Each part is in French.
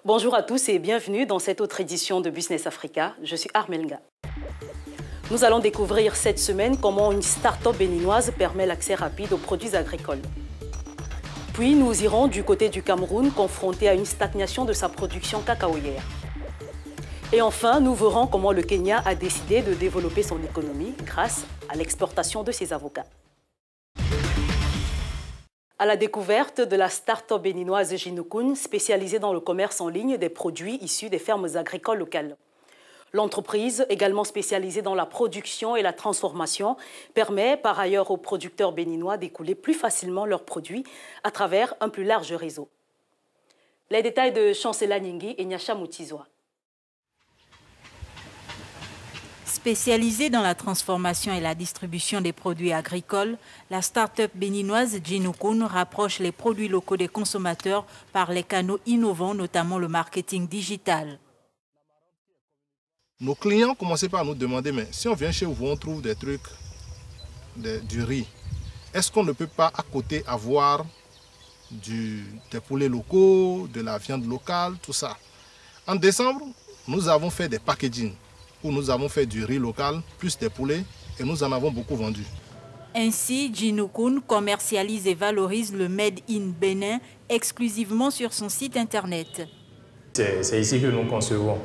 Bonjour à tous et bienvenue dans cette autre édition de Business Africa. Je suis Armelga. Nous allons découvrir cette semaine comment une start-up béninoise permet l'accès rapide aux produits agricoles. Puis nous irons du côté du Cameroun, confronté à une stagnation de sa production cacaoyère. Et enfin, nous verrons comment le Kenya a décidé de développer son économie grâce à l'exportation de ses avocats. À la découverte de la start-up béninoise Jinukun, spécialisée dans le commerce en ligne des produits issus des fermes agricoles locales. L'entreprise, également spécialisée dans la production et la transformation, permet par ailleurs aux producteurs béninois d'écouler plus facilement leurs produits à travers un plus large réseau. Les détails de Chancela Nyingi et Nyasha Moutizwa. Spécialisée dans la transformation et la distribution des produits agricoles, la start-up béninoise Jinukun rapproche les produits locaux des consommateurs par les canaux innovants, notamment le marketing digital. Nos clients commençaient par nous demander, mais si on vient chez vous, on trouve des trucs, du riz. Est-ce qu'on ne peut pas à côté avoir des poulets locaux, de la viande locale, tout ça? En décembre, nous avons fait des packaging où nous avons fait du riz local, plus des poulets, et nous en avons beaucoup vendu. Ainsi, Jinukun commercialise et valorise le Made in Bénin exclusivement sur son site internet. C'est ici que nous concevons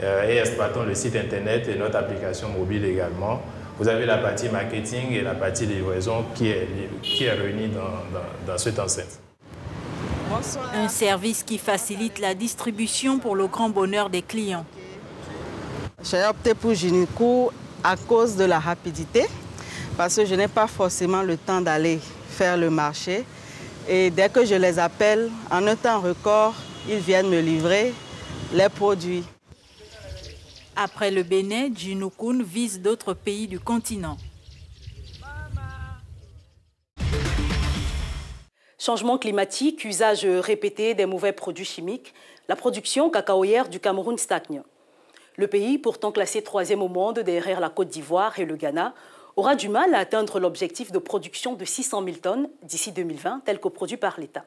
et exploitons le site internet et notre application mobile également. Vous avez la partie marketing et la partie livraison qui est réunie dans cette enceinte. Un service qui facilite la distribution pour le grand bonheur des clients. J'ai opté pour Jinukun à cause de la rapidité, parce que je n'ai pas forcément le temps d'aller faire le marché. Et dès que je les appelle, en un temps record, ils viennent me livrer les produits. Après le Bénin, Jinukun vise d'autres pays du continent. Changement climatique, usage répété des mauvais produits chimiques, la production cacaoyère du Cameroun stagne. Le pays, pourtant classé 3e au monde derrière la Côte d'Ivoire et le Ghana, aura du mal à atteindre l'objectif de production de 600 000 tonnes d'ici 2020, tel que produit par l'État.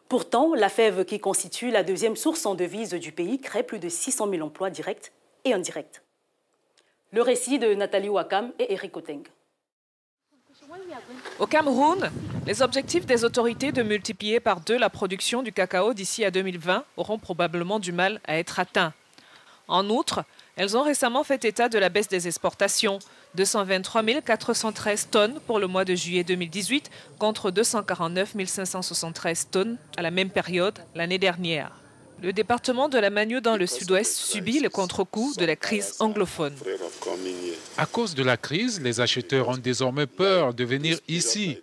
Pourtant, la fève qui constitue la deuxième source en devises du pays crée plus de 600 000 emplois directs et indirects. Le récit de Nathalie Wakam et Eric Oteng. Au Cameroun, les objectifs des autorités de multiplier par 2 la production du cacao d'ici à 2020 auront probablement du mal à être atteints. En outre, elles ont récemment fait état de la baisse des exportations, 223 413 tonnes pour le mois de juillet 2018 contre 249 573 tonnes à la même période l'année dernière. Le département de la Manio dans le sud-ouest subit le contre-coup de la crise anglophone. À cause de la crise, les acheteurs ont désormais peur de venir ici.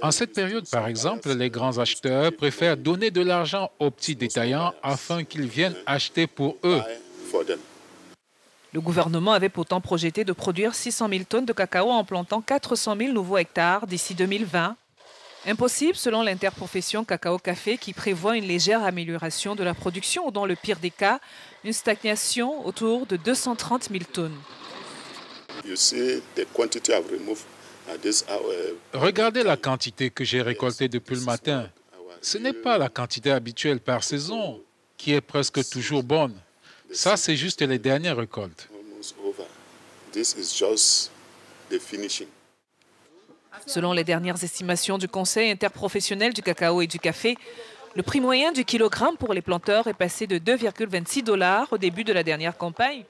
En cette période, par exemple, les grands acheteurs préfèrent donner de l'argent aux petits détaillants afin qu'ils viennent acheter pour eux. Le gouvernement avait pourtant projeté de produire 600 000 tonnes de cacao en plantant 400 000 nouveaux hectares d'ici 2020. Impossible selon l'interprofession cacao-café qui prévoit une légère amélioration de la production ou dans le pire des cas, une stagnation autour de 230 000 tonnes. Regardez la quantité que j'ai récoltée depuis le matin. Ce n'est pas la quantité habituelle par saison, qui est presque toujours bonne. Ça, c'est juste les dernières récoltes. Selon les dernières estimations du Conseil interprofessionnel du cacao et du café, le prix moyen du kilogramme pour les planteurs est passé de 2,26 $ au début de la dernière campagne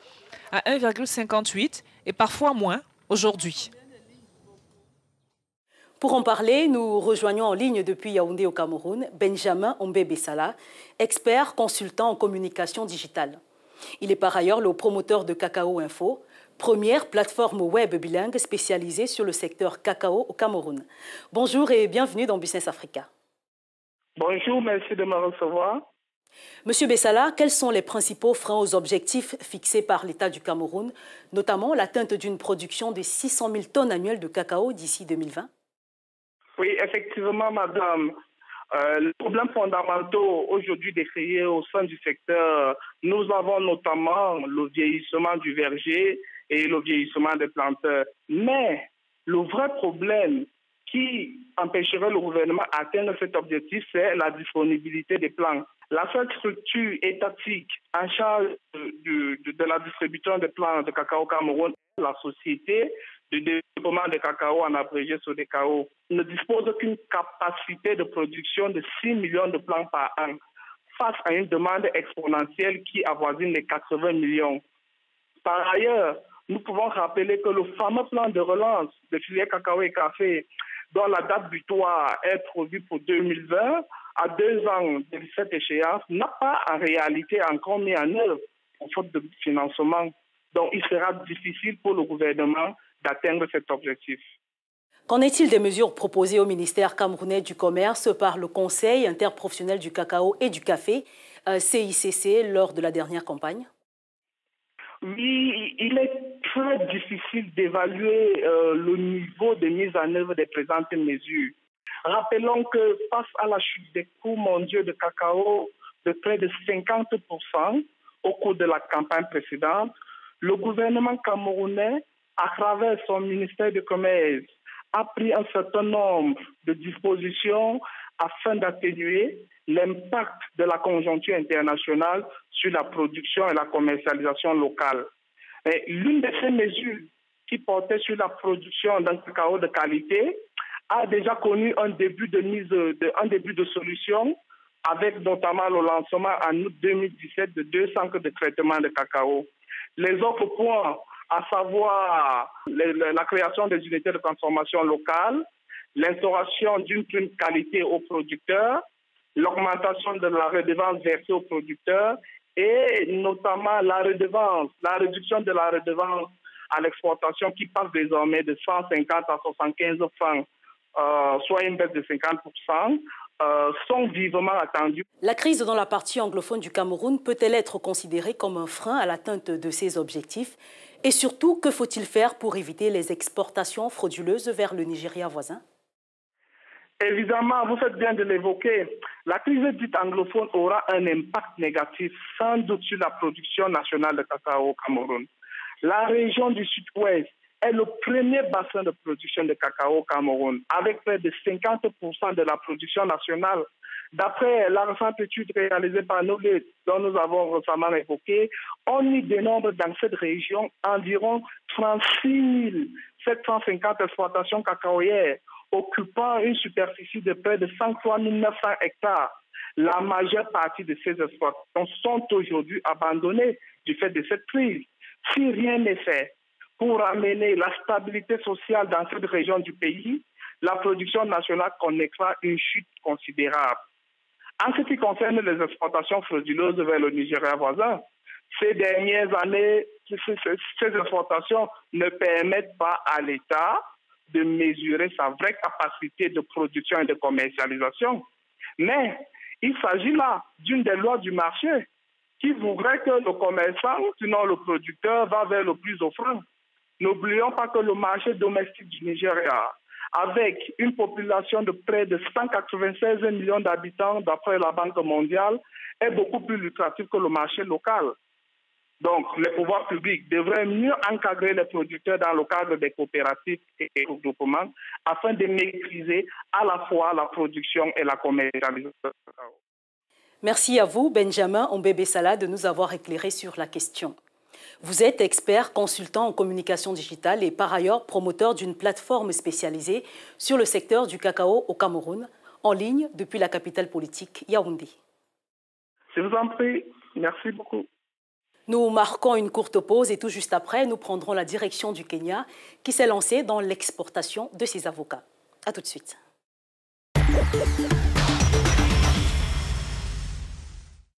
à 1,58 et parfois moins aujourd'hui. Pour en parler, nous rejoignons en ligne depuis Yaoundé au Cameroun Benjamin Ombe-Bessala, expert consultant en communication digitale. Il est par ailleurs le promoteur de Cacao Info, première plateforme web bilingue spécialisée sur le secteur cacao au Cameroun. Bonjour et bienvenue dans Business Africa. Bonjour, merci de me recevoir. Monsieur Bessala, quels sont les principaux freins aux objectifs fixés par l'État du Cameroun, notamment l'atteinte d'une production de 600 000 tonnes annuelles de cacao d'ici 2020? Oui, effectivement, madame. Les problèmes fondamentaux aujourd'hui décriés au sein du secteur, nous avons notamment le vieillissement du verger et le vieillissement des planteurs. Mais le vrai problème qui empêcherait le gouvernement d'atteindre cet objectif, c'est la disponibilité des plants. La seule structure étatique en charge de la distribution des plants de cacao au Cameroun, la Société de développement de cacao, en abrégé SODECAO, ne dispose d'aucune capacité de production de 6 millions de plants par an, face à une demande exponentielle qui avoisine les 80 millions. Par ailleurs, nous pouvons rappeler que le fameux plan de relance de filière cacao et café, dont la date butoir est prévue pour 2020, à 2 ans de cette échéance, n'a pas en réalité encore mis en œuvre, faute de financement. Donc, il sera difficile pour le gouvernement d'atteindre cet objectif. Qu'en est-il des mesures proposées au ministère camerounais du Commerce par le Conseil interprofessionnel du cacao et du café, CICC, lors de la dernière campagne? Oui, il est très difficile d'évaluer le niveau de mise en œuvre des présentes mesures. Rappelons que face à la chute des coûts mondiaux de cacao de près de 50% au cours de la campagne précédente, le gouvernement camerounais, à travers son ministère du Commerce, a pris un certain nombre de dispositions afin d'atténuer l'impact de la conjoncture internationale sur la production et la commercialisation locale. L'une de ces mesures qui portait sur la production d'un cacao de qualité a déjà connu un début de solution, avec notamment le lancement en août 2017 de 2 centres de traitement de cacao. Les autres points, à savoir la création des unités de transformation locale, l'instauration d'une prime qualité aux producteurs, l'augmentation de la redevance versée aux producteurs et notamment la réduction de la redevance à l'exportation qui passe désormais de 150 à 75 francs, soit une baisse de 50%, sont vivement attendus. La crise dans la partie anglophone du Cameroun peut-elle être considérée comme un frein à l'atteinte de ces objectifs? Et surtout, que faut-il faire pour éviter les exportations frauduleuses vers le Nigeria voisin? Évidemment, vous faites bien de l'évoquer. La crise dite anglophone aura un impact négatif sans doute sur la production nationale de cacao au Cameroun. La région du sud-ouest est le premier bassin de production de cacao au Cameroun, avec près de 50% de la production nationale. D'après la récente étude réalisée par Knowledge, dont nous avons récemment évoqué, on y dénombre dans cette région environ 36 750 exploitations cacaoyères, occupant une superficie de près de 103 900 hectares. La majeure partie de ces exploitations sont aujourd'hui abandonnées du fait de cette crise. Si rien n'est fait pour amener la stabilité sociale dans cette région du pays, la production nationale connaîtra une chute considérable. En ce qui concerne les exportations frauduleuses vers le Nigeria voisin, ces dernières années, ces exportations ne permettent pas à l'État de mesurer sa vraie capacité de production et de commercialisation. Mais il s'agit là d'une des lois du marché qui voudrait que le commerçant, sinon le producteur, va vers le plus offrant. N'oublions pas que le marché domestique du Nigeria, avec une population de près de 196 millions d'habitants d'après la Banque mondiale, est beaucoup plus lucratif que le marché local. Donc, les pouvoirs publics devraient mieux encadrer les producteurs dans le cadre des coopératives et des regroupements afin de maîtriser à la fois la production et la commercialisation. Merci à vous, Benjamin Ombebe-Sala, de nous avoir éclairé sur la question. Vous êtes expert consultant en communication digitale et par ailleurs promoteur d'une plateforme spécialisée sur le secteur du cacao au Cameroun, en ligne depuis la capitale politique, Yaoundé. Je vous en prie, merci beaucoup. Nous marquons une courte pause et tout juste après, nous prendrons la direction du Kenya qui s'est lancé dans l'exportation de ses avocats. A tout de suite.